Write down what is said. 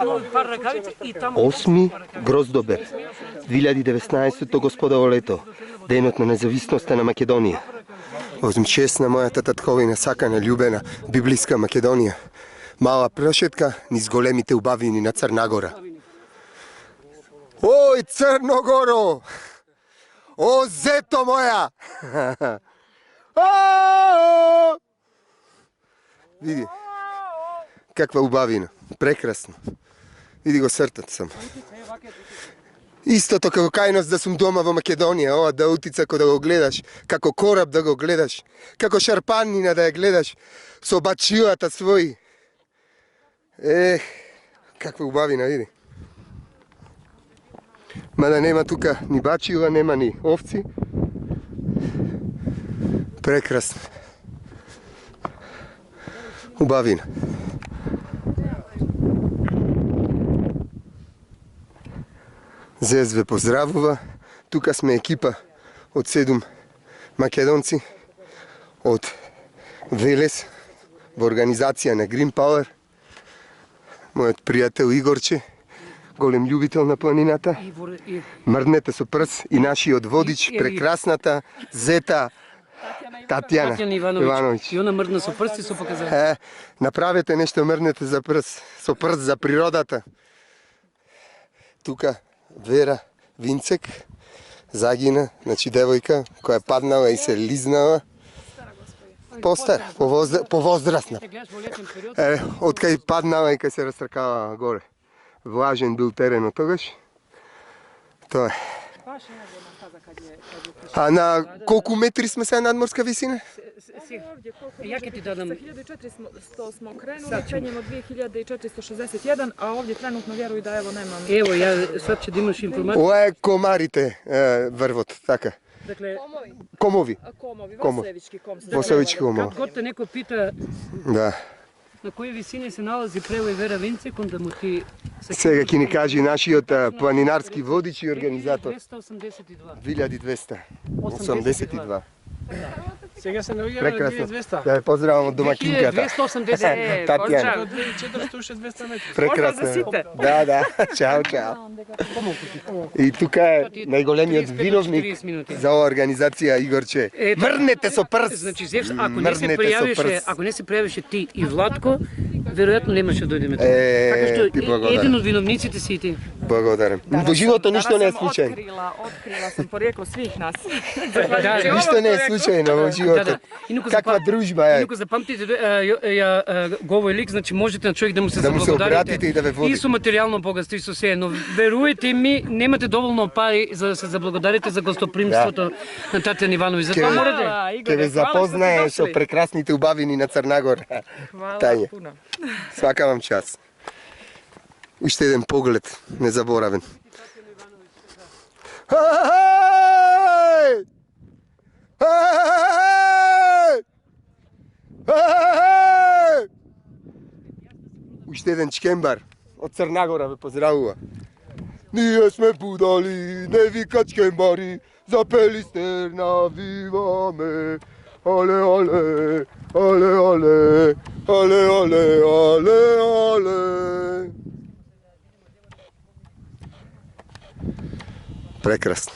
8. Гроздобер, 2019 господово лето, денот на независноста на Македонија. Возм чест на мојата татковина, сакана, љубена, библиска Македонија. Мала прошетка низ големите убавини на Црнагора. Ој, Црногоро! О, зето моја! Види, каква убавина, прекрасно. Види го, сртат сам. Истото како кајност да сум дома во Македонија, ова да утица да го гледаш, како кораб да го гледаш, како шарпанина да ја гледаш со бачилата своји. Каква убавина, види. Мада нема тука ни бачила, нема ни овци. Прекрасно. Убавина. ЗСВ поздравува. Тука сме екипа од 7 македонци од Велес во организација на Green Power. Мојот пријател Игорче, голем љубител на планината. Мрднете со прс и нашиот водич, прекрасната зета Татјана Ивановиќ. И она мрдна со прст и со показател. Направете нешто, мрднете за прс, со прст за природата. Тука Вера Винцек загина, значи девојка која паднала и се лизнала. Постара, повозрасна. Од кај паднала и кај се растркала горе. Влажен бил теренот тогаш. Тоа е. А на колку метри сме сега надморска висина? Ја ќе ти дадам. Sa 1400 smo krenuli, penjemo 2461, a ovdje trenutno vjeruju da evo nemam. Ево, ја сад ќе да имаш информација. Ова е комарите, врвот, така. Dakle, Комови. Vosevički kom. Восевички комови. кога те некој пита Да. на кои висини се налази Превој Вера Винцек, онда му ти Сега ќе ни каже нашиот планинарски водич и организатор. 2282. 1282. Сега се наоѓаме на Прекрасно. 2200. Да ја поздравам од домакинката. 280. Татјана. Од 2400 200 метри. Прекрасно. Да. Чао, чао. И тука е најголемиот виновник за оваа организација Игорче. Мрднете со прст. Значи, ако не се пријавише ти и Владко, веројатно немаше да дојдеме тука. Така што ти благодарам. еден од виновниците си и ти. Благодарам. Во живото ништо не е случајно. Otkrila sam porijeklo svih nas. Ништо не е случајно во живото. Каква дружба е. Инаку запамтите го овој лик, значи можете на човек да му се Да му се заблагодарите обратите и да ве води. и со материјално богатство и со се, но веруете ми, немате доволно пари за да се заблагодарите за гостопримството на Татјана Ивановиќ. Затоа морате. Ќе ве запознае со прекрасните убавини на Црнагора. Тања. Свака вам час. Уште еден поглед, незаборавен. Уште еден чкембар од Црнагора ве поздравува. Ние сме будали, не вика чкембари, запели сте навиваме. Але, але, але, але, але, але, але, але. Прекрасно.